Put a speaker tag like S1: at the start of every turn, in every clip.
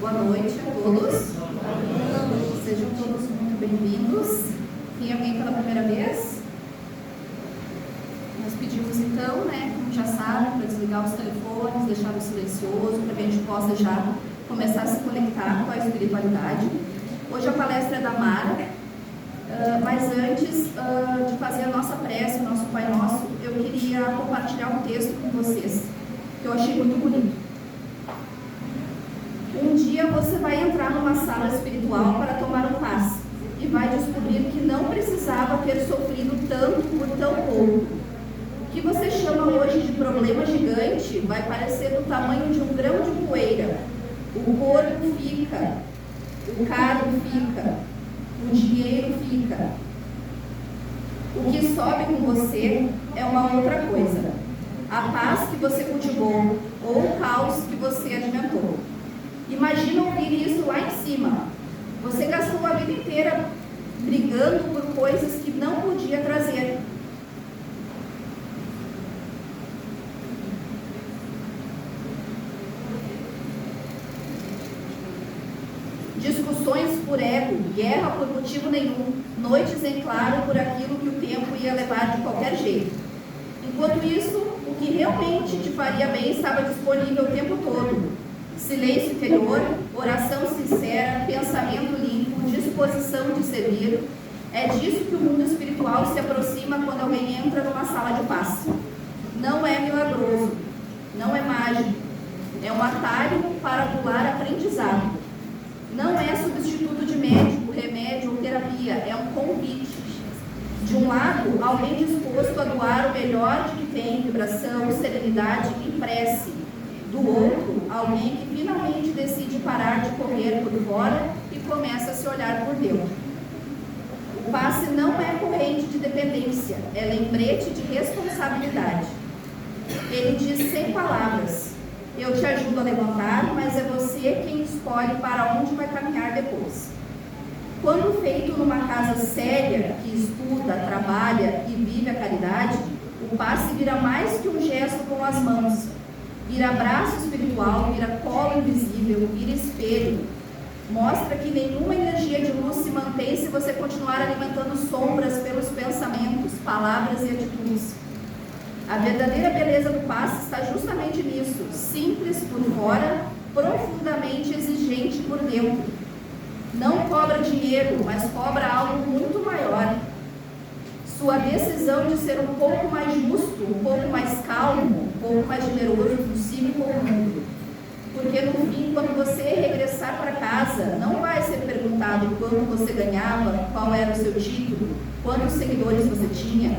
S1: Boa noite a todos. Sejam todos muito bem-vindos. Tem alguém pela primeira vez? Nós pedimos então, como já sabem, para desligar os telefones, deixar o silencioso, para que a gente possa já começar a se conectar com a espiritualidade. Hoje a palestra é da Mara, mas antes de fazer a nossa prece, o nosso Pai Nosso, eu queria compartilhar um texto com vocês, que eu achei muito bonito. Um dia você vai entrar numa sala espiritual para tomar um passe e vai descobrir que não precisava ter sofrido tanto por tão pouco. O que você chama hoje de problema gigante vai parecer do tamanho de um grão de poeira. O corpo fica, o cargo fica, o dinheiro fica. O que sobe com você é uma outra coisa. A paz que você cultivou ou o caos que você alimentou. Imagina ouvir isso lá em cima. Você gastou a vida inteira brigando por coisas que não podia trazer. Discussões por ego, guerra por motivo nenhum, noites em claro por aquilo que o tempo ia levar de qualquer jeito. Enquanto isso, o que realmente te faria bem estava disponível o tempo todo. Silêncio interior, oração sincera, pensamento limpo, disposição de servir. É disso que o mundo espiritual se aproxima quando alguém entra numa sala de passe. Não é milagroso, não é mágico, é um atalho para pular aprendizado. Não é substituto de médico, remédio ou terapia, é um convite. De um lado, alguém disposto a doar o melhor de que tem, vibração, serenidade e prece. Do outro, alguém que finalmente decide parar de correr por fora e começa a se olhar por dentro. O passe não é corrente de dependência, é lembrete de responsabilidade. Ele diz sem palavras: eu te ajudo a levantar, mas é você quem escolhe para onde vai caminhar depois. Quando feito numa casa séria, que estuda, trabalha e vive a caridade, o passe vira mais que um gesto com as mãos. Vira braço espiritual, vira colo invisível, vira espelho. Mostra que nenhuma energia de luz se mantém se você continuar alimentando sombras pelos pensamentos, palavras e atitudes. A verdadeira beleza do passe está justamente nisso, simples por fora, profundamente exigente por dentro. Não cobra dinheiro, mas cobra algo muito maior. Sua decisão de ser um pouco mais justo, um pouco mais calmo, um pouco mais generoso consigo com o mundo. Porque no fim, quando você regressar para casa, não vai ser perguntado quanto você ganhava, qual era o seu título, quantos seguidores você tinha.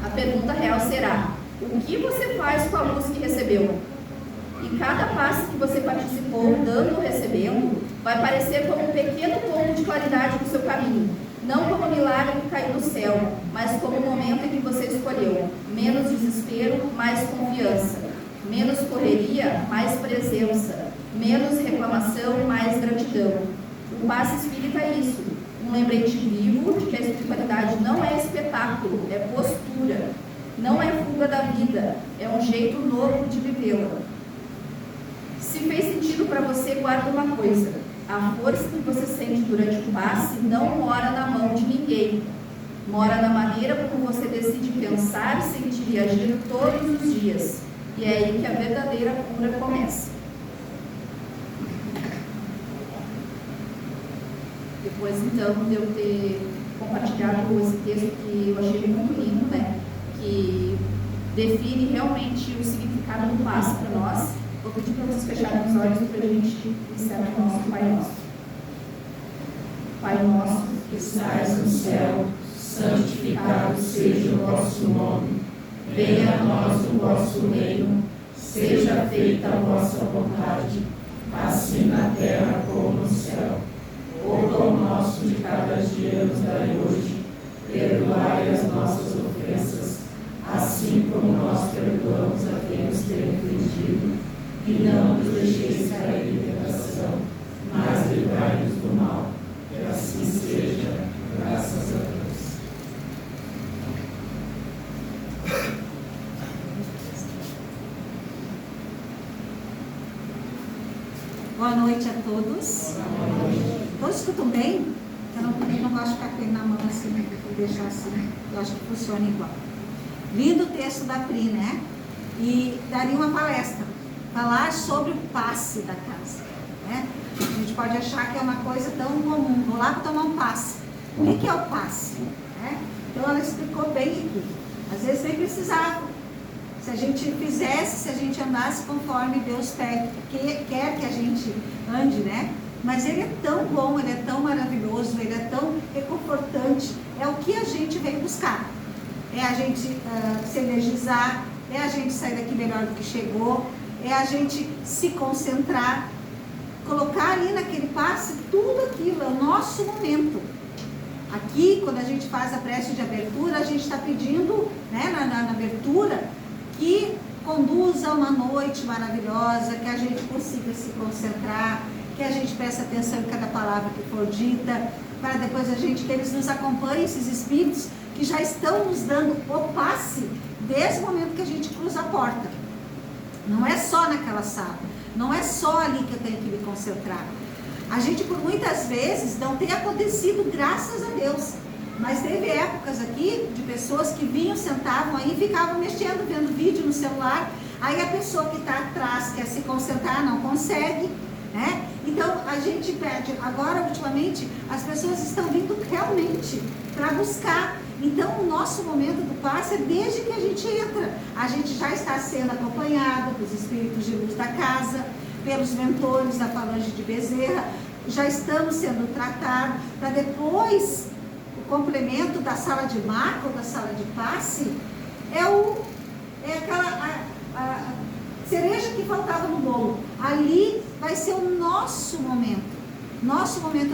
S1: A pergunta real será: o que você faz com a luz que recebeu? E cada passo que você participou, dando ou recebendo, vai parecer como um pequeno ponto de claridade no seu caminho. Não como um milagre que caiu do céu, mas como um momento em que você escolheu. Menos desespero, mais confiança. Menos correria, mais presença. Menos reclamação, mais gratidão. O passe espírita é isso. Um lembrete vivo de que a espiritualidade não é espetáculo, é postura. Não é fuga da vida, é um jeito novo de vivê-la. Se fez sentido para você, guarda uma coisa. A força que você sente durante o passe não mora na mão de ninguém. Mora na maneira como você decide pensar, sentir e agir todos os dias. E é aí que a verdadeira cura começa. Depois, então, de eu ter compartilhado esse texto que eu achei muito lindo, que define realmente o significado do passe para nós, vou pedir para vocês fecharem os olhos para a gente iniciar o nosso Pai Nosso. Pai Nosso,
S2: que estais no céu, santificado seja o vosso nome. Venha a nós o vosso reino, seja feita a vossa vontade, assim na terra como no céu. O pão nosso de cada dia nos dai hoje, perdoai as nossas ofensas, assim como nós perdoamos a quem nos tem ofendido. E não nos deixeis cair em tentação, mas livrai-nos do mal. Que assim seja, graças a Deus.
S3: Boa noite a todos. Todos escutam bem? Eu não gosto de ficar com ele na mão assim, né? Vou deixar assim. Eu acho que funciona igual. Lindo o texto da Pri, né? E daria uma palestra. Falar sobre o passe da casa, né? A gente pode achar que é uma coisa tão comum. Vou lá para tomar um passe. O que é o passe? Né? Então ela explicou bem aqui. Às vezes nem precisava. Se a gente fizesse, se a gente andasse conforme Deus quer que a gente ande, né? Mas ele é tão bom, ele é tão maravilhoso, ele é tão reconfortante. É o que a gente vem buscar. É a gente se energizar, é a gente sair daqui melhor do que chegou, é a gente se concentrar, colocar ali naquele passe tudo aquilo, é o nosso momento. Aqui, quando a gente faz a prece de abertura, a gente está pedindo, né, na abertura, que conduza uma noite maravilhosa, que a gente consiga se concentrar, que a gente preste atenção em cada palavra que for dita, para depois que eles nos acompanhem, esses espíritos que já estão nos dando o passe desde o momento que a gente cruza a porta. Não é só naquela sala, não é só ali que eu tenho que me concentrar. A gente, por muitas vezes, não tem acontecido, graças a Deus, mas teve épocas aqui de pessoas que vinham, sentavam aí, ficavam mexendo, vendo vídeo no celular, aí a pessoa que está atrás quer se concentrar, não consegue, né? Então a gente pede, agora ultimamente as pessoas estão vindo realmente para buscar. Então o nosso momento do passe é desde que a gente entra, a gente já está sendo acompanhado pelos espíritos de luz da casa, pelos mentores da Falange de Bezerra, já estamos sendo tratados, para depois o complemento da sala de marca ou da sala de passe é aquela a cereja que faltava no bolo. Ali vai ser o nosso momento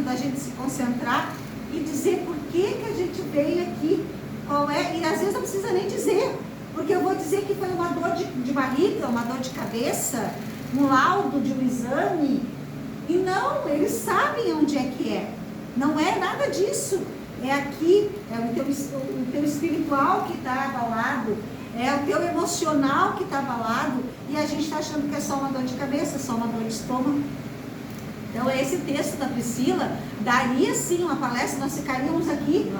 S3: da gente se concentrar e dizer por que a gente veio aqui, qual é, e às vezes não precisa nem dizer, porque eu vou dizer que foi uma dor de barriga, uma dor de cabeça, um laudo de um exame, e não, eles sabem onde é que é, não é nada disso, é aqui, é o teu espiritual que está abalado, é o teu emocional que está abalado, e a gente está achando que é só uma dor de cabeça, só uma dor de estômago. Então esse texto da Priscila daria sim uma palestra, nós ficaríamos aqui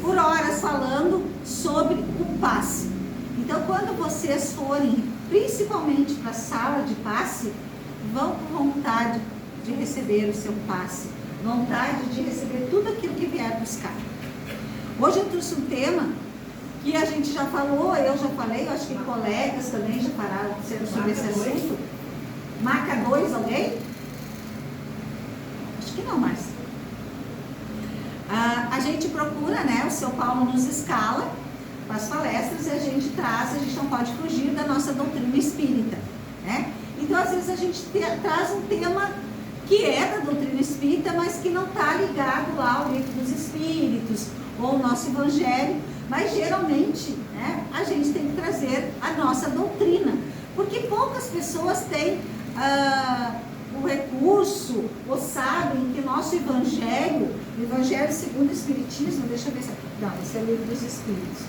S3: por horas falando sobre o passe. Então quando vocês forem, principalmente para a sala de passe, vão com vontade de receber o seu passe, vontade de receber tudo aquilo que vier buscar. Hoje eu trouxe um tema que a gente já falou, eu já falei, eu acho que colegas também já falaram sobre esse assunto. Marca 2, alguém? Acho que não mais. A gente procura, né, o seu Paulo nos escala para as palestras e a gente não pode fugir da nossa doutrina espírita, né? Então, às vezes a gente traz um tema que é da doutrina espírita, mas que não está ligado lá ao livro dos espíritos ou o nosso evangelho, mas geralmente, né, a gente tem que trazer a nossa doutrina, porque poucas pessoas têm o recurso ou sabem que nosso evangelho, o Evangelho segundo o Espiritismo, deixa eu ver se não, esse é o livro dos Espíritos.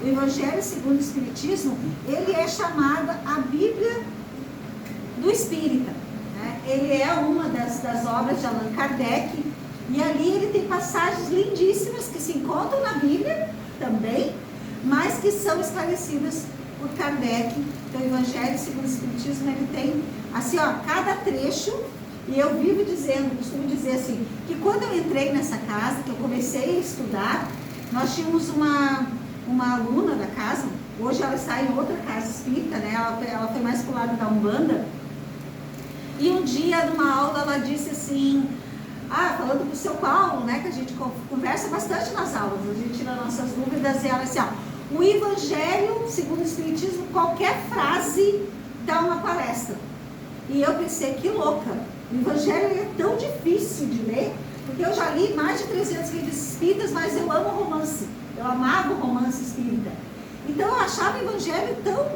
S3: O Evangelho segundo o Espiritismo, ele é chamado a Bíblia do Espírita, né? Ele é uma das obras de Allan Kardec, e ali ele tem passagens lindíssimas que se encontram na Bíblia também, mas que são esclarecidas por Kardec. Então o Evangelho segundo o Espiritismo, ele tem assim, ó, cada trecho, e eu vivo dizendo, costumo dizer assim, que quando eu entrei nessa casa, que eu comecei a estudar, nós tínhamos uma aluna da casa, hoje ela está em outra casa espírita, né? Ela foi mais pro lado da Umbanda, e um dia numa aula ela disse assim, falando pro seu Paulo, né, que a gente conversa bastante nas aulas, a gente tira nossas dúvidas, e ela assim, o Evangelho segundo o Espiritismo, qualquer frase dá uma palestra. E eu pensei, que louca, o Evangelho é tão difícil de ler, porque eu já li mais de 300 livros espíritas, mas eu amo romance, eu amava o romance espírita. Então eu achava o Evangelho tão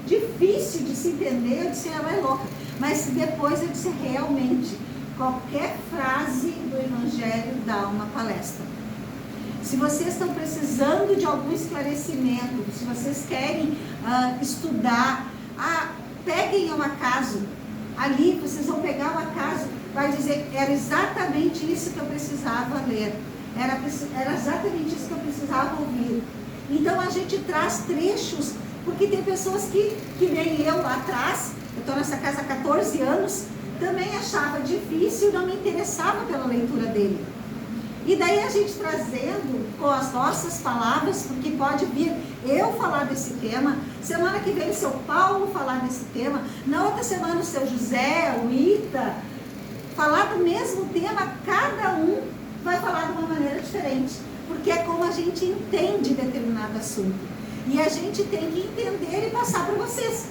S3: difícil de se entender, eu disse, ela é louca. Mas depois eu disse, realmente, qualquer frase do Evangelho dá uma palestra. Se vocês estão precisando de algum esclarecimento, se vocês querem estudar, peguem ao acaso Ali vocês vão pegar o acaso, vai dizer, era exatamente isso que eu precisava ler. Era exatamente isso que eu precisava ouvir. Então a gente traz trechos, porque tem pessoas que nem eu lá atrás, eu estou nessa casa há 14 anos, também achava difícil e não me interessava pela leitura dele. E daí a gente trazendo com as nossas palavras, porque pode vir eu falar desse tema, semana que vem o seu Paulo falar desse tema, na outra semana o seu José, o Ita, falar do mesmo tema, cada um vai falar de uma maneira diferente, porque é como a gente entende determinado assunto. E a gente tem que entender e passar para vocês.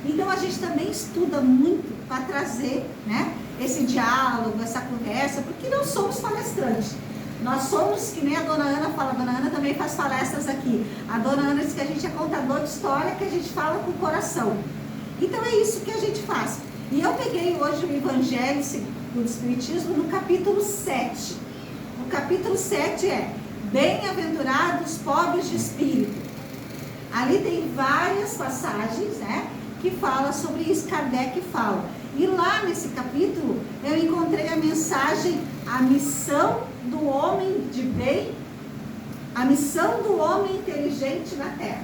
S3: Então a gente também estuda muito para trazer, né, esse diálogo, essa conversa, porque não somos palestrantes. Nós somos, que nem a dona Ana fala, a dona Ana também faz palestras aqui. A dona Ana diz que a gente é contador de história, que a gente fala com o coração. Então é isso que a gente faz. E eu peguei hoje o Evangelho segundo o Espiritismo no capítulo 7. O capítulo 7 é Bem-aventurados pobres de espírito. Ali tem várias passagens, né, que fala sobre isso, Kardec fala. E lá nesse capítulo eu encontrei a mensagem, a missão do homem de bem, a missão do homem inteligente na Terra.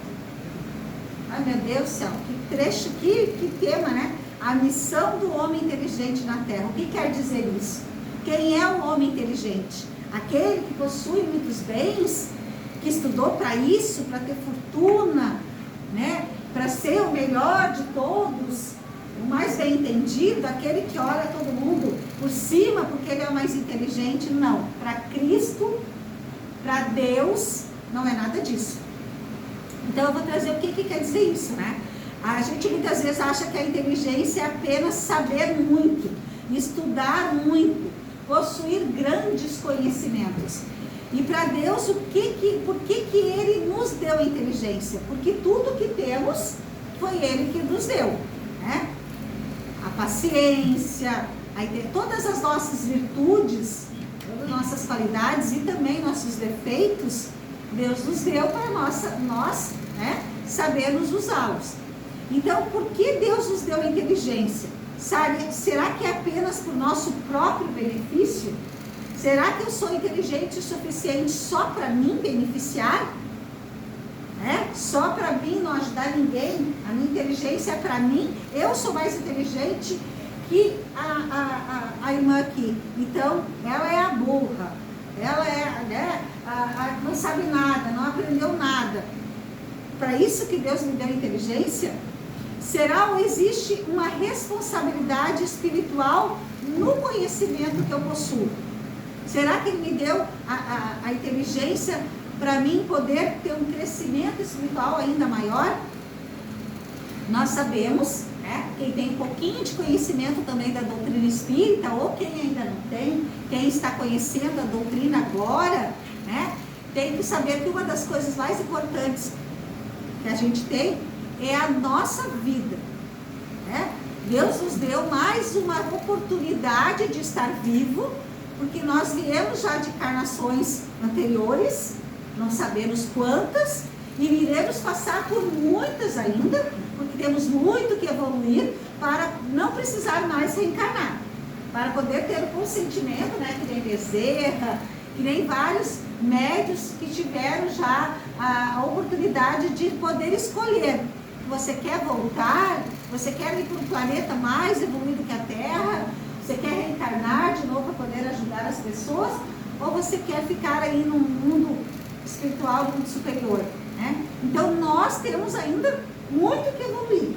S3: Ai meu Deus do céu, que trecho, que tema, né? A missão do homem inteligente na Terra. O que quer dizer isso? Quem é o homem inteligente? Aquele que possui muitos bens, que estudou para isso, para ter fortuna, né? Para ser o melhor de todos, o mais bem entendido, aquele que olha todo mundo por cima porque ele é o mais inteligente. Não, para Cristo, para Deus, não é nada disso. Então eu vou trazer o que quer dizer isso, né? A gente muitas vezes acha que a inteligência é apenas saber muito, estudar muito, possuir grandes conhecimentos. E para Deus, por que Ele nos deu inteligência? Porque tudo que temos foi Ele que nos deu, né? A paciência, todas as nossas virtudes, todas as nossas qualidades e também nossos defeitos, Deus nos deu para nós, né, sabermos usá-los. Então, por que Deus nos deu inteligência? Será que é apenas por nosso próprio benefício? Será que eu sou inteligente o suficiente só para mim beneficiar? Só para mim não ajudar ninguém? A minha inteligência é para mim? Eu sou mais inteligente que a irmã aqui. Então, ela é a burra. Ela é, né, não sabe nada, não aprendeu nada. Para isso que Deus me deu inteligência? Será ou existe uma responsabilidade espiritual no conhecimento que eu possuo? Será que Ele me deu a inteligência para mim poder ter um crescimento espiritual ainda maior? Nós sabemos, né, quem tem um pouquinho de conhecimento também da doutrina espírita, ou quem ainda não tem, quem está conhecendo a doutrina agora, né, tem que saber que uma das coisas mais importantes que a gente tem é a nossa vida, né? Deus nos deu mais uma oportunidade de estar vivo, porque nós viemos já de encarnações anteriores, não sabemos quantas, e iremos passar por muitas ainda, porque temos muito que evoluir para não precisar mais reencarnar, para poder ter o consentimento, né, que nem Bezerra, que nem vários médios que tiveram já a oportunidade de poder escolher. Você quer voltar? Você quer ir para um planeta mais evoluído que a Terra? Você quer reencarnar de novo para poder ajudar as pessoas? Ou você quer ficar aí num mundo espiritual, mundo superior, né? Então nós temos ainda muito que evoluir.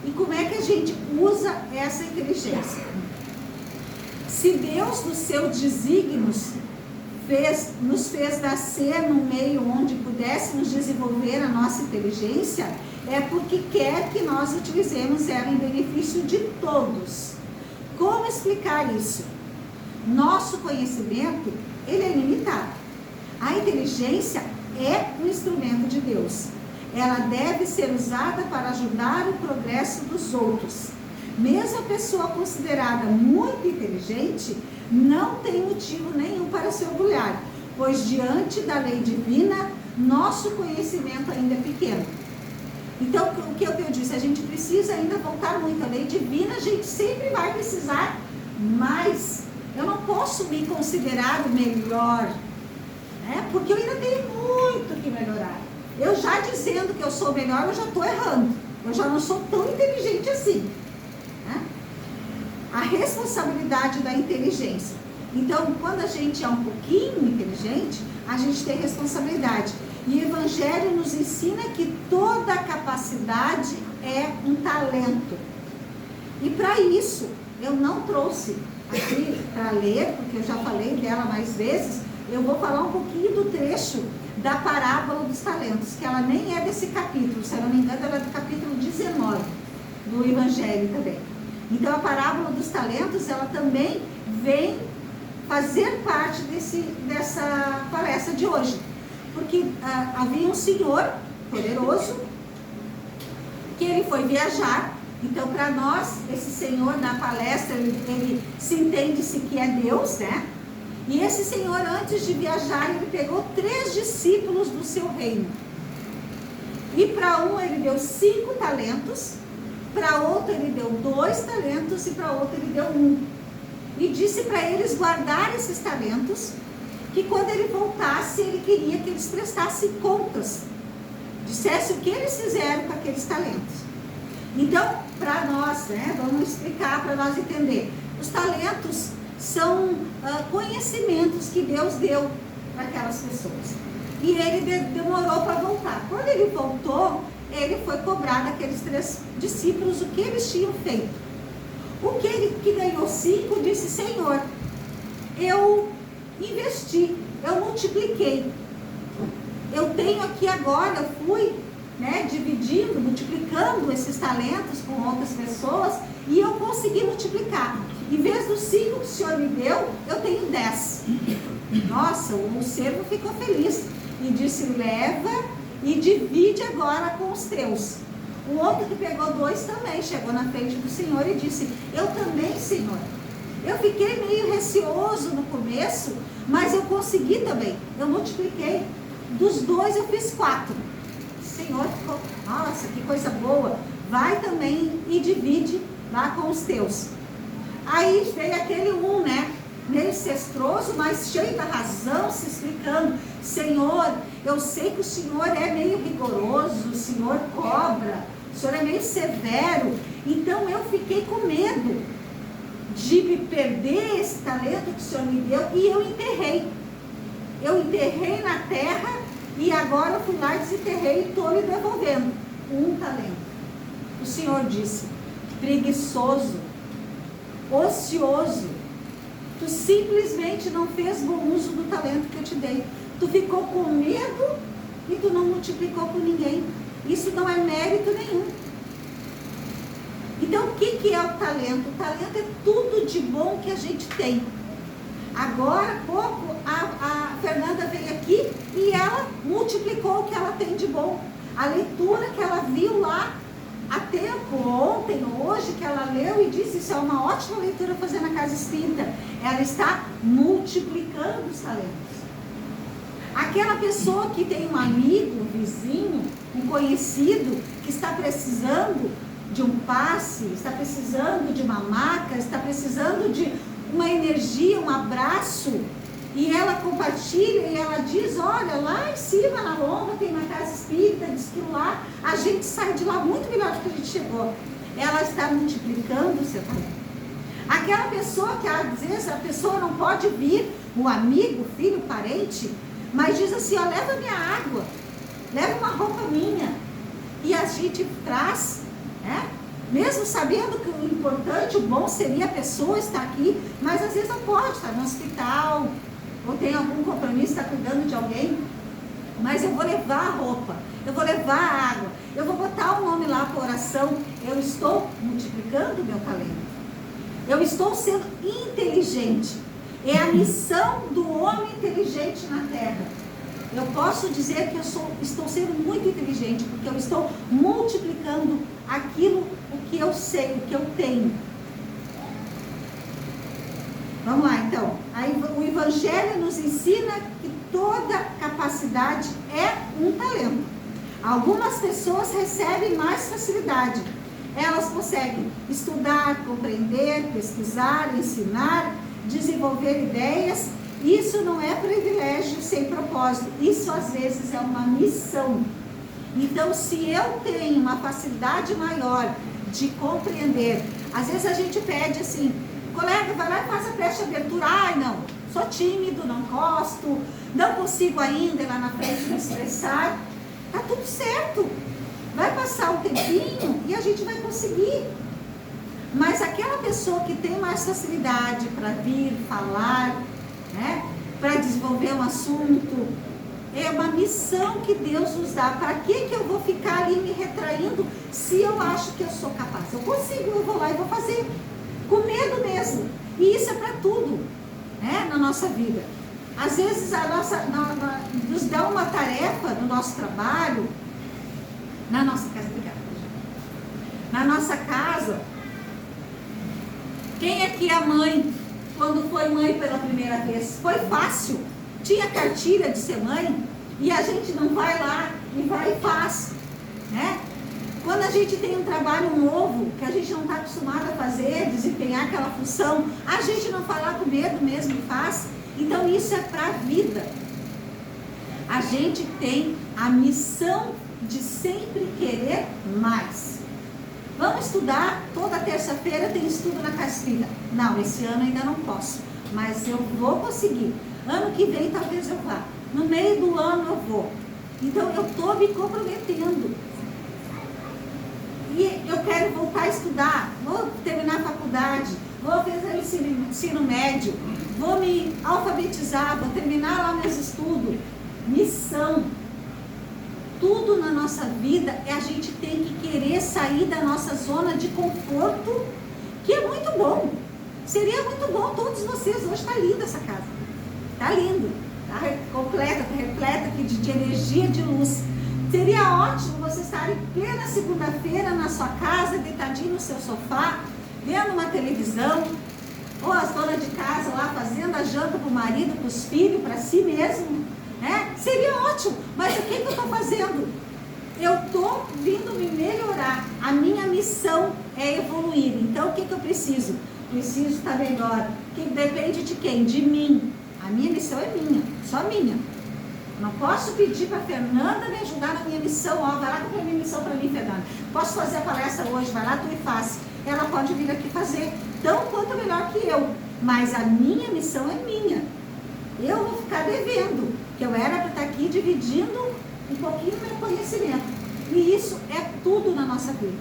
S3: E como é que a gente usa essa inteligência? Se Deus, nos seus desígnios, nos fez nascer num meio onde pudéssemos desenvolver a nossa inteligência, é porque quer que nós utilizemos ela em benefício de todos. Como explicar isso? Nosso conhecimento, ele é limitado. A inteligência é um instrumento de Deus. Ela deve ser usada para ajudar o progresso dos outros. Mesmo a pessoa considerada muito inteligente, não tem motivo nenhum para se orgulhar, pois diante da lei divina, nosso conhecimento ainda é pequeno. Então, o que eu disse? A gente precisa ainda voltar muito. A lei divina, a gente sempre vai precisar, mas eu não posso me considerar o melhor, né? Porque eu ainda tenho muito que melhorar. Eu já dizendo que eu sou melhor, eu já estou errando. Eu já não sou tão inteligente assim, né? A responsabilidade da inteligência. Então, quando a gente é um pouquinho inteligente, a gente tem responsabilidade. E o Evangelho nos ensina que toda capacidade é um talento. E para isso, eu não trouxe aqui para ler, porque eu já falei dela mais vezes, eu vou falar um pouquinho do trecho da parábola dos talentos, que ela nem é desse capítulo, se eu não me engano, ela é do capítulo 19 do Evangelho também. Então, a parábola dos talentos, ela também vem fazer parte dessa palestra de hoje. Porque havia um senhor poderoso que ele foi viajar. Então, para nós, esse senhor na palestra, ele se entende-se que é Deus, né? E esse senhor, antes de viajar, ele pegou 3 discípulos do seu reino. E para um ele deu 5 talentos, para outro ele deu 2 talentos e para outro ele deu 1. E disse para eles guardar esses talentos, que quando ele voltasse, ele queria que eles prestassem contas, dissesse o que eles fizeram com aqueles talentos. Então, para nós, né, vamos explicar para nós entender. Os talentos são conhecimentos que Deus deu para aquelas pessoas. E ele demorou para voltar. Quando ele voltou, ele foi cobrar daqueles 3 discípulos o que eles tinham feito. O que ganhou 5 disse: Senhor, eu investi, eu multipliquei. Eu tenho aqui agora, eu fui, né, dividindo, multiplicando esses talentos com outras pessoas e eu consegui multiplicar. Em vez dos 5 que o Senhor me deu, eu tenho 10. Nossa, o servo ficou feliz e disse: leva e divide agora com os teus. O outro que pegou 2 também chegou na frente do Senhor e disse: eu também, Senhor. Eu fiquei meio receoso no começo, mas eu consegui também. Eu multipliquei. Dos 2 eu fiz 4. O Senhor ficou: nossa, que coisa boa. Vai também e divide lá com os teus. Aí veio aquele 1, né? Meio cestroso, mas cheio da razão, se explicando: Senhor, eu sei que o Senhor é meio rigoroso, o Senhor cobra, o Senhor é meio severo. Então eu fiquei com medo de me perder esse talento que o Senhor me deu e eu enterrei. Eu enterrei na terra e agora eu fui lá e desenterrei e estou lhe devolvendo 1 talento. O Senhor disse: preguiçoso, ocioso, tu simplesmente não fez bom uso do talento que eu te dei. Tu ficou com medo e tu não multiplicou com ninguém. Isso não é mérito nenhum. Então, o que é o talento? O talento é tudo de bom que a gente tem. Agora, há pouco, a Fernanda veio aqui e ela multiplicou o que ela tem de bom. A leitura que ela viu lá há tempo, ontem, hoje, que ela leu e disse: isso é uma ótima leitura fazer na casa espírita. Ela está multiplicando os talentos. Aquela pessoa que tem um amigo, um vizinho, um conhecido, que está precisando de um passe, está precisando de uma maca, está precisando de uma energia, um abraço, e ela compartilha e ela diz: olha, lá em cima na lomba tem uma casa espírita, diz que lá a gente sai de lá muito melhor do que a gente chegou. Ela está multiplicando o seu talento. Aquela pessoa que às vezes a pessoa não pode vir, o amigo, o filho, o parente, mas diz assim: ó, leva minha água, leva uma roupa minha, e a gente traz, né? Mesmo sabendo que o importante, o bom seria a pessoa estar aqui, mas às vezes não pode estar no hospital, ou tem algum compromisso, está cuidando de alguém, mas eu vou levar a roupa, eu vou levar a água, eu vou botar o nome lá para oração. Eu estou multiplicando o meu talento, eu estou sendo inteligente. É a missão do homem inteligente na Terra. Eu posso dizer que eu estou sendo muito inteligente, porque eu estou multiplicando aquilo, o que eu sei, o que eu tenho. Vamos lá, então. Aí, o Evangelho nos ensina que toda capacidade é um talento. Algumas pessoas recebem mais facilidade. Elas conseguem estudar, compreender, pesquisar, ensinar, desenvolver ideias. Isso não é privilégio sem propósito. Isso às vezes é uma missão. Então, se eu tenho uma facilidade maior de compreender, às vezes a gente pede assim, colega, vai lá e faz a preste abertura. Ai, não, sou tímido, não gosto, não consigo ainda lá na frente me expressar. Tá tudo certo. Vai passar um tempinho e a gente vai conseguir. Mas aquela pessoa que tem mais facilidade para vir, falar, né, para desenvolver um assunto, é uma missão que Deus nos dá. Para que eu vou ficar ali me retraindo se eu acho que eu sou capaz? Eu consigo, eu vou lá e vou fazer. Com medo mesmo. E isso é para tudo, né, na nossa vida. Às vezes nos dá uma tarefa no nosso trabalho, na nossa casa, na nossa casa. Quem aqui é mãe, quando foi mãe pela primeira vez? Foi fácil. Tinha cartilha de ser mãe e a gente não vai lá e vai e faz, né? Quando a gente tem um trabalho novo, que a gente não está acostumado a fazer, desempenhar aquela função, a gente não vai lá com medo mesmo e faz. Então isso é para a vida. A gente tem a missão de sempre querer mais. Vamos estudar, toda terça-feira tem estudo na Castilha. Não, esse ano ainda não posso, mas eu vou conseguir. Ano que vem talvez eu vá. No meio do ano eu vou. Então eu estou me comprometendo. E eu quero voltar a estudar, vou terminar a faculdade, vou fazer ensino médio, vou me alfabetizar, vou terminar lá meus estudos. Missão. Tudo na nossa vida a gente tem que querer sair da nossa zona de conforto, que é muito bom. Seria muito bom todos vocês. Hoje está linda essa casa. Está lindo. Está completa, está repleta aqui de energia, de luz. Seria ótimo você estar em plena segunda-feira na sua casa, deitadinho no seu sofá, vendo uma televisão, ou as donas de casa lá fazendo a janta para o marido, para os filhos, para si mesmo, né? Seria ótimo, mas o que eu estou fazendo? Eu estou vindo me melhorar. A minha missão é evoluir. Então o que eu preciso? Preciso estar melhor. Que depende de quem? De mim. A minha missão é minha, só minha. Não posso pedir para a Fernanda me ajudar na minha missão. Ó, vai lá com a minha missão para mim, Fernanda. Posso fazer a palestra hoje? Vai lá, tu e faz. Ela pode vir aqui fazer tão quanto melhor que eu. Mas a minha missão é minha. Eu vou ficar devendo, que eu era para estar aqui dividindo um pouquinho do meu conhecimento. E isso é tudo na nossa vida.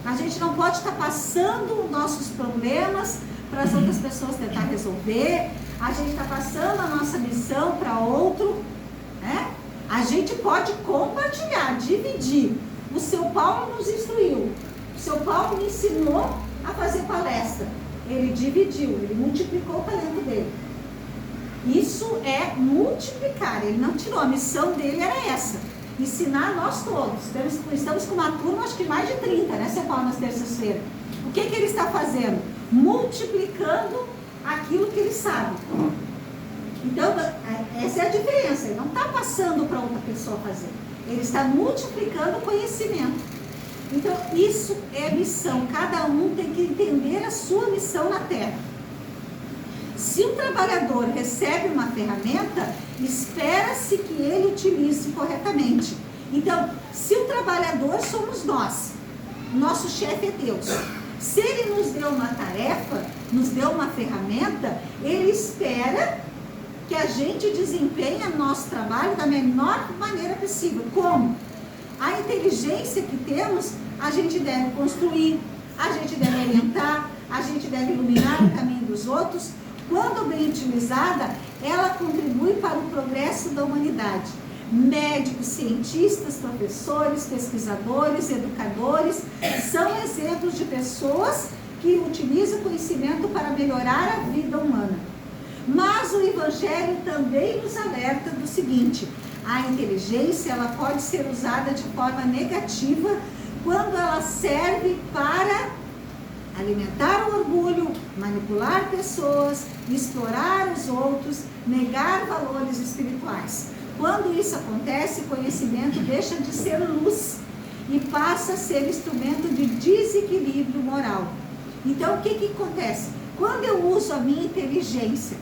S3: A gente não pode estar passando nossos problemas para as outras pessoas tentar resolver. A gente está passando a nossa missão para outro, né? A gente pode compartilhar, dividir. O seu Paulo nos instruiu. O seu Paulo me ensinou a fazer palestra. Ele dividiu, ele multiplicou o talento dele. Isso é multiplicar. Ele não tirou, a missão dele era essa. Ensinar nós todos. Estamos com uma turma, acho que mais de 30, né, seu Paulo, nas terças-feiras. O que ele está fazendo? Multiplicando aquilo que ele sabe. Então, essa é a diferença. Ele não está passando para outra pessoa fazer. Ele está multiplicando o conhecimento. Então, isso é missão. Cada um tem que entender a sua missão na Terra. Se um trabalhador recebe uma ferramenta, espera-se que ele utilize corretamente. Então, se o trabalhador somos nós, nosso chefe é Deus. Se ele nos deu uma tarefa, nos deu uma ferramenta, ele espera que a gente desempenhe nosso trabalho da melhor maneira possível. Como? A inteligência que temos, a gente deve construir, a gente deve orientar, a gente deve iluminar o caminho dos outros. Quando bem utilizada, ela contribui para o progresso da humanidade. Médicos, cientistas, professores, pesquisadores, educadores, são exemplos de pessoas que utilizam o conhecimento para melhorar a vida humana. Mas o Evangelho também nos alerta do seguinte: a inteligência ela pode ser usada de forma negativa quando ela serve para alimentar o orgulho, manipular pessoas, explorar os outros, negar valores espirituais. Quando isso acontece, o conhecimento deixa de ser luz e passa a ser instrumento de desequilíbrio moral. Então, o que acontece? Quando eu uso a minha inteligência,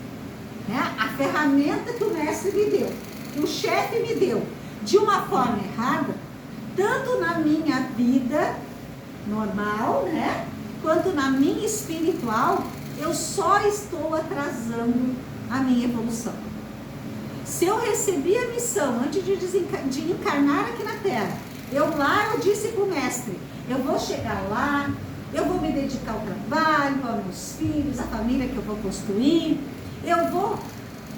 S3: né, a ferramenta que o mestre me deu, que o chefe me deu, de uma forma errada, tanto na minha vida normal, né, quanto na minha espiritual, eu só estou atrasando a minha evolução. Se eu recebi a missão antes de encarnar aqui na Terra, eu disse para o mestre, eu vou chegar lá, eu vou me dedicar ao trabalho, aos meus filhos, à família que eu vou construir, eu vou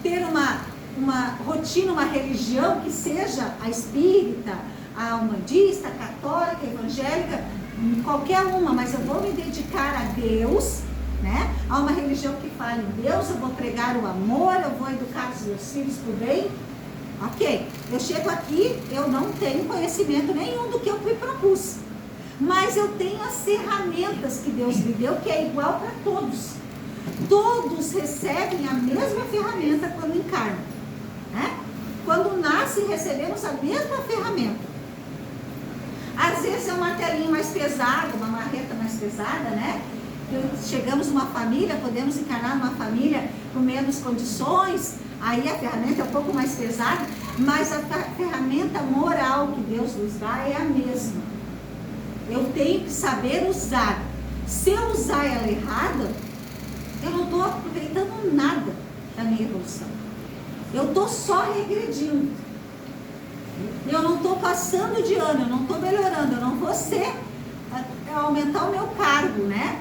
S3: ter uma rotina, uma religião que seja a espírita, a umbandista, a católica, a evangélica, qualquer uma, mas eu vou me dedicar a Deus, né? A uma religião que fale em Deus, eu vou pregar o amor, eu vou educar os meus filhos por bem. Ok, eu chego aqui, eu não tenho conhecimento nenhum do que eu me propus, mas eu tenho as ferramentas que Deus me deu, que é igual para todos. Todos recebem a mesma ferramenta quando encarnam, né? Quando nascem, recebemos a mesma ferramenta. Às vezes é um martelinho mais pesado, uma marreta mais pesada, né? Chegamos numa família, podemos encarnar numa família com menos condições, aí a ferramenta é um pouco mais pesada, mas a ferramenta moral que Deus nos dá é a mesma. Eu tenho que saber usar. Se eu usar ela errada, eu não estou aproveitando nada da minha evolução. Eu estou só regredindo. Eu não estou passando de ano, eu não estou melhorando, eu não vou aumentar o meu cargo, né?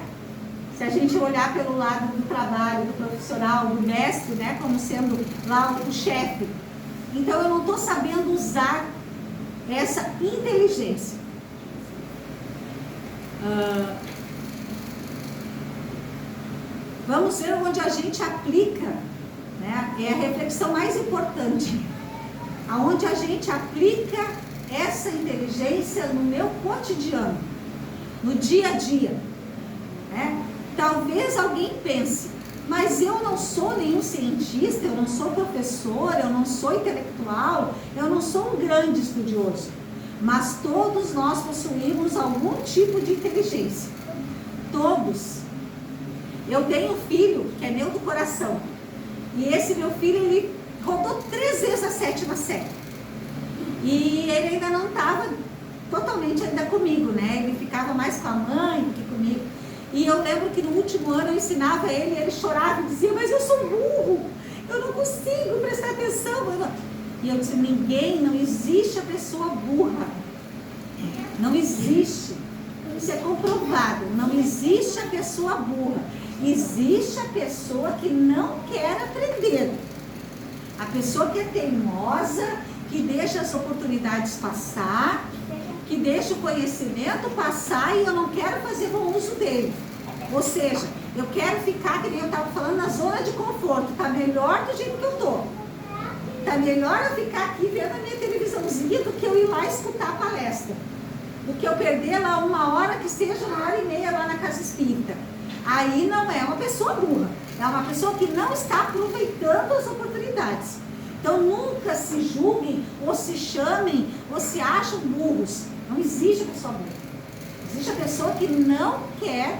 S3: Se a gente olhar pelo lado do trabalho, do profissional, do mestre, né? Como sendo lá o chefe. Então eu não estou sabendo usar essa inteligência. Vamos ver onde a gente aplica, né? É a reflexão mais importante. Aonde a gente aplica essa inteligência no meu cotidiano, no dia a dia, né? Talvez alguém pense, mas eu não sou nenhum cientista, eu não sou professor, eu não sou intelectual, eu não sou um grande estudioso, mas todos nós possuímos algum tipo de inteligência, todos. Eu tenho um filho que é meu do coração, e esse meu filho, ele rodou 3 vezes a 7ª série, e ele ainda não estava totalmente ainda comigo, né? Ele ficava mais com a mãe do que comigo. E eu lembro que no último ano eu ensinava ele, e ele chorava e dizia, mas eu sou burro, eu não consigo prestar atenção. E eu disse, não existe a pessoa burra, não existe, isso é comprovado, não existe a pessoa burra, existe a pessoa que não quer aprender, a pessoa que é teimosa, que deixa as oportunidades passar, que deixa o conhecimento passar e eu não quero fazer bom uso dele. Ou seja, eu quero ficar, que nem eu estava falando, na zona de conforto. Está melhor do jeito que eu estou. Está melhor eu ficar aqui vendo a minha televisãozinha do que eu ir lá escutar a palestra. Do que eu perder lá 1 hora, que seja 1h30 lá na casa espírita. Aí não é uma pessoa burra. É uma pessoa que não está aproveitando as oportunidades. Então nunca se julguem, ou se chamem, ou se acham burros. Não existe a pessoa burra. Existe a pessoa que não quer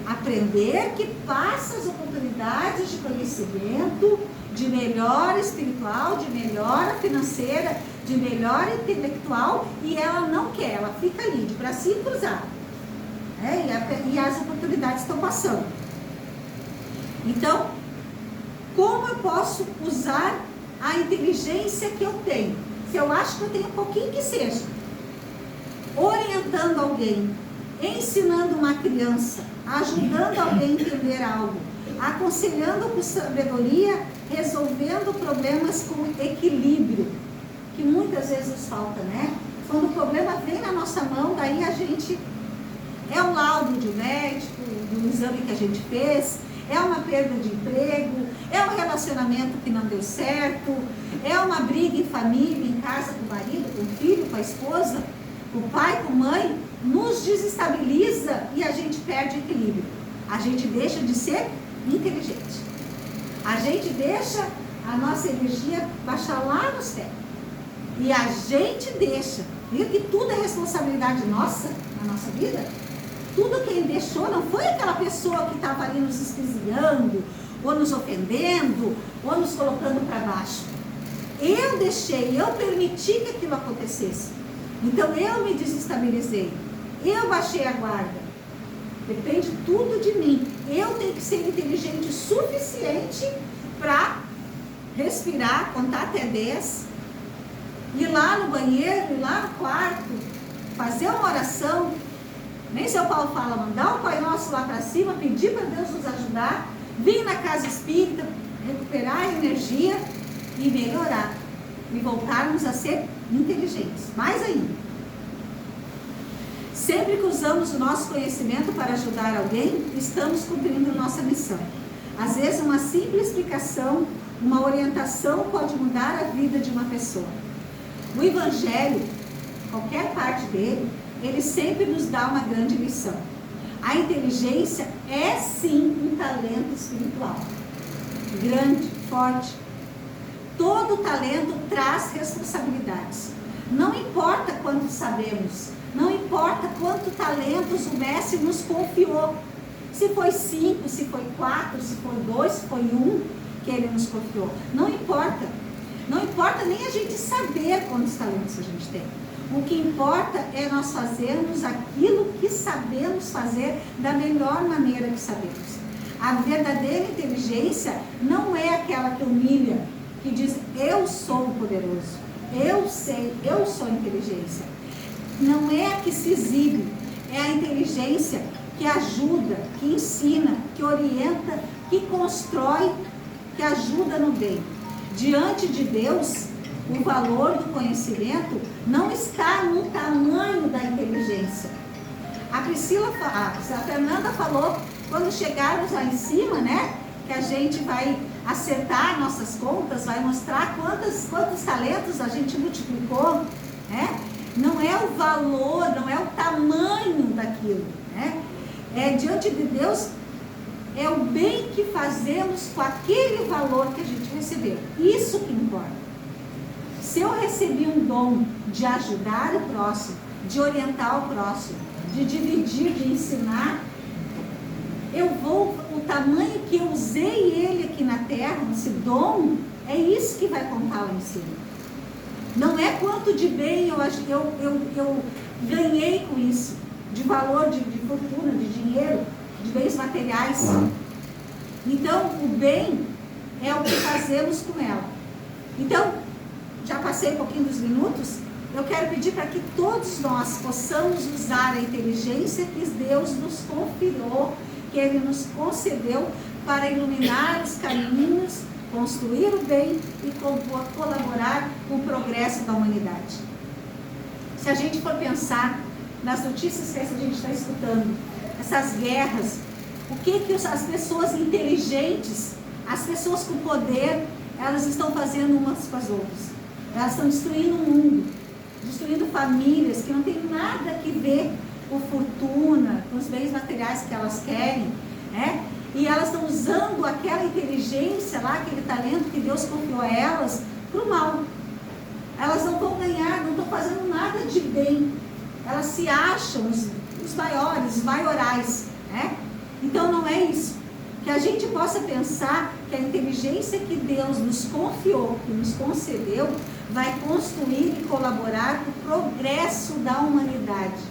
S3: aprender, que passa as oportunidades de conhecimento, de melhora espiritual, de melhora financeira, de melhora intelectual, e ela não quer, ela fica ali, de bracinho cruzado. E as oportunidades estão passando. Então, como eu posso usar a inteligência que eu tenho? Se eu acho que eu tenho um pouquinho que seja, orientando alguém, ensinando uma criança, ajudando alguém a entender algo, aconselhando com sabedoria, resolvendo problemas com equilíbrio, que muitas vezes nos falta, né? Quando o problema vem na nossa mão, daí a gente, é um laudo de médico, do exame que a gente fez, é uma perda de emprego, é um relacionamento que não deu certo, é uma briga em família, em casa com o marido, com o filho, com a esposa, com o pai, com a mãe, nos desestabiliza e a gente perde equilíbrio. A gente deixa de ser inteligente. A gente deixa a nossa energia baixar lá no céu. E a gente deixa. Viu que tudo é responsabilidade nossa, na nossa vida? Tudo quem deixou não foi aquela pessoa que estava ali nos esquisiando, ou nos ofendendo, ou nos colocando para baixo. Eu deixei, eu permiti que aquilo acontecesse. Então eu me desestabilizei. Eu baixei a guarda. Depende tudo de mim. Eu tenho que ser inteligente o suficiente para respirar, contar até 10, ir lá no banheiro, ir lá no quarto, fazer uma oração. Nem seu Paulo fala, mandar o Pai Nosso lá para cima, pedir para Deus nos ajudar, vir na casa espírita, recuperar a energia e melhorar. E voltarmos a ser inteligentes, mais ainda. Sempre que usamos o nosso conhecimento para ajudar alguém, estamos cumprindo nossa missão. Às vezes uma simples explicação, uma orientação pode mudar a vida de uma pessoa. O Evangelho, qualquer parte dele, ele sempre nos dá uma grande lição. A inteligência é sim um talento espiritual. Grande, forte. Todo talento traz responsabilidades. Não importa quanto sabemos, não importa quanto talentos o mestre nos confiou. Se foi 5, se foi 4, se foi 2, se foi 1 que ele nos confiou. Não importa. Não importa nem a gente saber quantos talentos a gente tem. O que importa é nós fazermos aquilo que sabemos fazer da melhor maneira que sabemos. A verdadeira inteligência não é aquela que humilha, que diz, eu sou o poderoso, eu sei, eu sou a inteligência. Não é a que se exibe, é a inteligência que ajuda, que ensina, que orienta, que constrói, que ajuda no bem. Diante de Deus, o valor do conhecimento não está no tamanho da inteligência. A Fernanda falou, quando chegarmos lá em cima, né, que a gente vai acertar nossas contas, vai mostrar quantos talentos a gente multiplicou, né? Não é o valor, não é o tamanho daquilo, né? É diante de Deus, é o bem que fazemos com aquele valor que a gente recebeu. Isso que importa. Se eu recebi um dom de ajudar o próximo, de orientar o próximo, de dividir, de ensinar, o tamanho que eu usei ele aqui na terra, esse dom, é isso que vai contar lá em cima. Não é quanto de bem eu ganhei com isso, de valor, de fortuna, de dinheiro, de bens materiais. Então, o bem é o que fazemos com ela. Então, já passei um pouquinho dos minutos, eu quero pedir para que todos nós possamos usar a inteligência que Deus nos confiou, que Ele nos concedeu para iluminar os caminhos, construir o bem e colaborar com o progresso da humanidade. Se a gente for pensar nas notícias que a gente está escutando, essas guerras, o que as pessoas inteligentes, as pessoas com poder, elas estão fazendo umas com as outras. Elas estão destruindo o mundo, destruindo famílias que não tem nada a ver com fortuna, com os bens materiais que elas querem, né? E elas estão usando aquela inteligência lá, aquele talento que Deus confiou a elas, para o mal. Elas não vão ganhar, não estão fazendo nada de bem. Elas se acham os maiores, os maiorais, né? Então não é isso. Que a gente possa pensar que a inteligência que Deus nos confiou, que nos concedeu, vai construir e colaborar com o progresso da humanidade.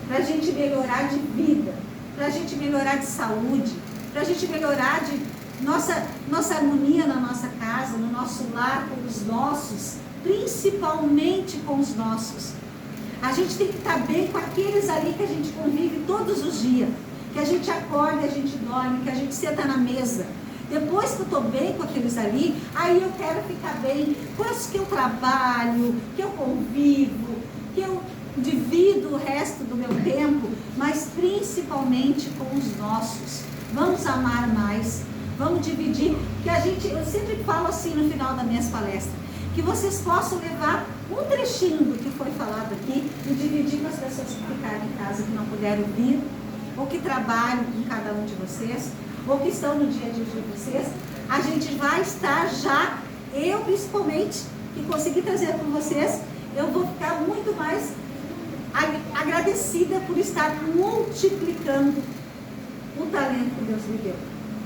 S3: Para a gente melhorar de vida, para a gente melhorar de saúde, para a gente melhorar de nossa harmonia na nossa casa, no nosso lar, com os nossos, principalmente com os nossos. A gente tem que estar bem com aqueles ali que a gente convive todos os dias, que a gente acorda, a gente dorme, que a gente senta na mesa. Depois que eu estou bem com aqueles ali, aí eu quero ficar bem com os que eu trabalho, que eu convivo, que eu divido o resto do meu tempo, mas principalmente com os nossos. Vamos amar mais, vamos dividir, que eu sempre falo assim no final das minhas palestras, que vocês possam levar um trechinho do que foi falado aqui e dividir com as pessoas que ficaram em casa, que não puderam vir, ou que trabalham com cada um de vocês, ou que estão no dia a dia de vocês, A gente vai estar já, eu principalmente, que consegui trazer para vocês, eu vou ficar muito mais agradecida por estar multiplicando o talento que Deus me deu.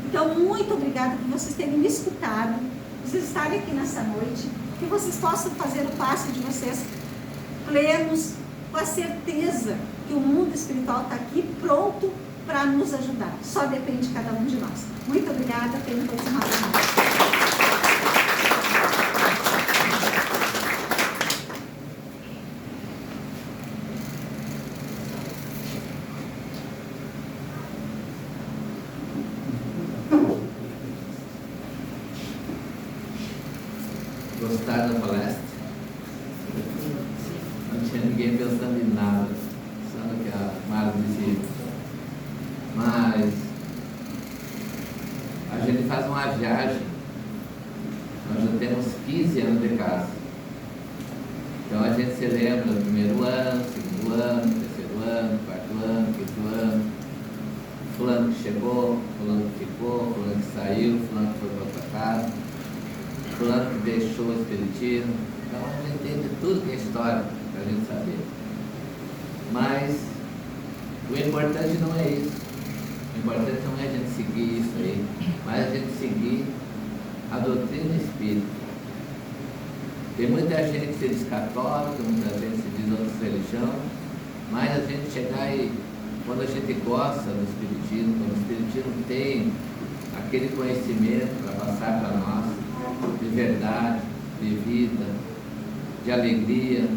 S3: Então, muito obrigada por vocês terem me escutado, vocês estarem aqui nessa noite, que vocês possam fazer o passo de vocês plenos, com a certeza que o mundo espiritual está aqui pronto para nos ajudar. Só depende de cada um de nós. Muito obrigada, tenham todos uma boa noite.
S4: Gostaram da palestra? Não tinha ninguém pensando em nada, só no que a Mara disse. Mas a gente faz uma viagem, nós já temos 15 anos de casa. Então a gente se lembra do primeiro ano, segundo ano, terceiro ano, quarto ano, quinto ano. Fulano que chegou, fulano que ficou, fulano que saiu, fulano que foi para outra casa, fulano que deixou o espiritismo. Então a gente entende tudo que é história para a gente saber. Mas o importante não é isso. O importante não é a gente seguir isso aí, mas a gente seguir a doutrina espírita. Tem muita gente que se diz católica, muita gente que se diz outra religião, mas a gente chegar e, quando a gente gosta do espiritismo, quando o espiritismo tem aquele conhecimento para passar para nós, de verdade, de vida, de alegria,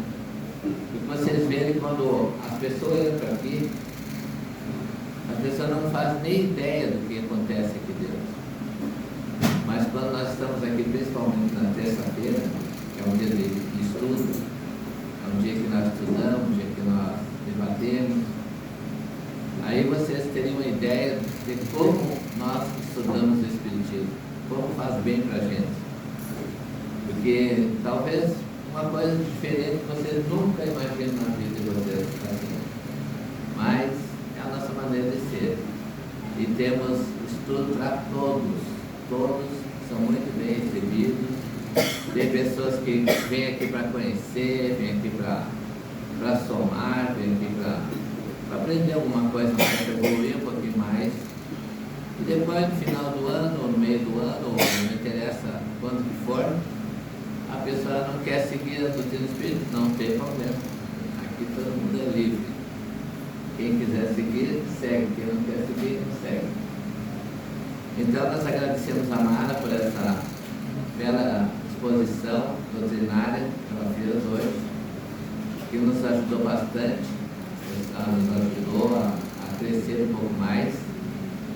S4: e vocês verem quando as pessoas entram aqui, as pessoas não fazem nem ideia do que acontece aqui dentro. Mas quando nós estamos aqui, principalmente na terça-feira, que é um dia de estudo, é um dia que nós estudamos, um dia que nós debatemos, aí vocês teriam uma ideia de como nós estudamos o espiritismo, como faz bem para a gente. Porque talvez uma coisa diferente vocês nunca imaginam na vida de vocês, assim. Mas é a nossa maneira de ser. E temos estudo para todos. Todos são muito bem recebidos. Tem pessoas que vêm aqui para conhecer, vêm aqui para somar, vêm aqui para aprender alguma coisa, para evoluir um pouquinho mais. E depois, no final do ano, ou no meio do ano, ou não interessa quando que for, a pessoa não quer seguir a doutrina espírita, não tem problema. Aqui todo mundo é livre. Quem quiser seguir, segue. Quem não quer seguir, não segue. Então, nós agradecemos a Mara por essa bela exposição doutrinária que ela fez hoje, que nos ajudou bastante, nos ajudou a crescer um pouco mais.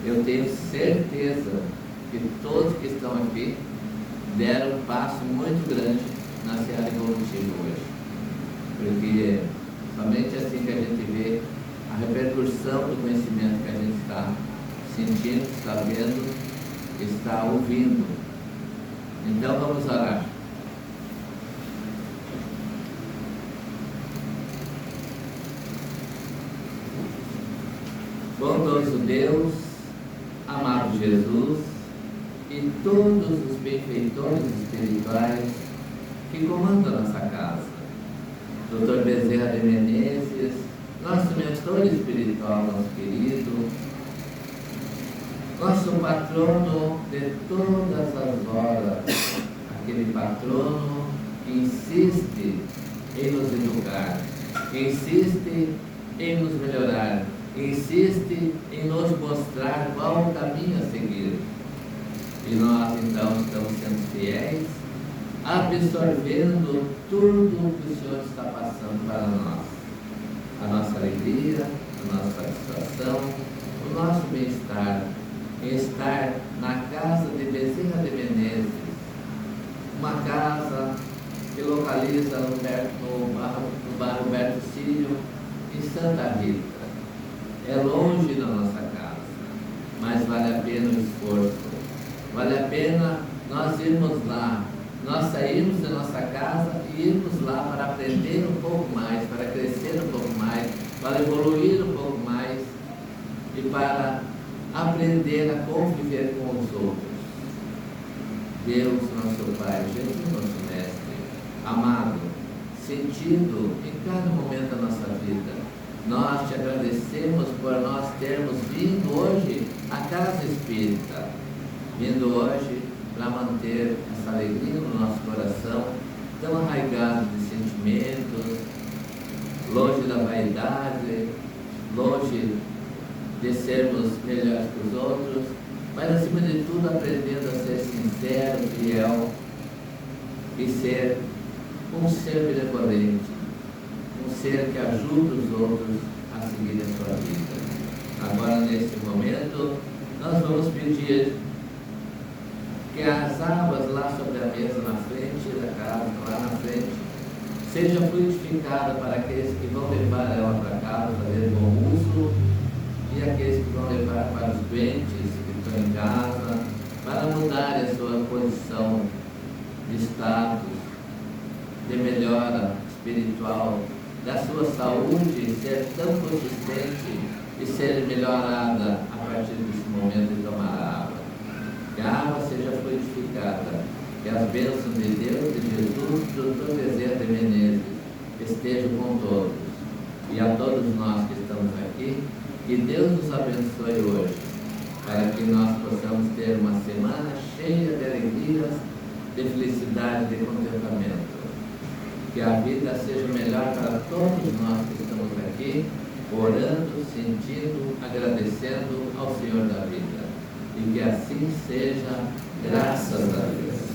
S4: Eu tenho certeza que todos que estão aqui deram um passo muito grande na seara evolutiva hoje, porque somente assim que a gente vê a repercussão do conhecimento que a gente está sentindo, está vendo, está ouvindo. Então vamos orar. Bondoso Deus, amado Jesus e todos os benfeitores espirituais que comandam nossa casa, Dr. Bezerra de Menezes, nosso mentor espiritual, nosso querido, nosso patrono de todas as horas, aquele patrono que insiste em nos educar, que insiste em nos melhorar, que insiste em nos mostrar qual o caminho a seguir. E nós então estamos sendo fiéis, absorvendo tudo o que o Senhor está passando para nós. A nossa alegria, a nossa satisfação, o nosso bem-estar, em estar na casa de Bezerra de Menezes, uma casa que localiza no bairro Humberto Sírio, em Santa Rita. É longe da nossa casa, mas vale a pena o esforço, vale a pena nós irmos lá, nós sairmos da nossa casa e irmos lá para aprender um pouco mais, para crescer um pouco mais, para evoluir um pouco mais e para aprender a conviver com os outros. Deus, nosso Pai, Jesus, nosso Mestre, amado, sentido em cada momento da nossa vida. Nós te agradecemos por nós termos vindo hoje à Casa Espírita, vindo hoje para manter essa alegria no nosso coração, tão arraigado de sentimentos, longe da vaidade, longe de sermos melhores que os outros, mas acima de tudo aprendendo a ser sincero, fiel e ser um ser benevolente, um ser que ajuda os outros a seguir a sua vida. Agora, nesse momento, nós vamos pedir que as águas lá sobre a mesa na frente da casa, lá na frente, seja fluidificada para aqueles que vão levar ela para casa, fazer bom uso, e aqueles que vão levar para os doentes que estão em casa, para mudarem a sua posição de status, de melhora espiritual, da sua saúde ser tão consistente e ser melhorada a partir desse momento de tomar água. Que a água seja fluidificada, que as bênçãos de Deus, de Jesus, do Dr. Bezerra de Menezes estejam com todos. E a todos nós que estamos aqui, que Deus nos abençoe hoje, para que nós possamos ter uma semana cheia de alegrias, de felicidade, de contentamento. Que a vida seja melhor para todos nós que estamos aqui, orando, sentindo, agradecendo ao Senhor da vida. E que assim seja, graças a Deus.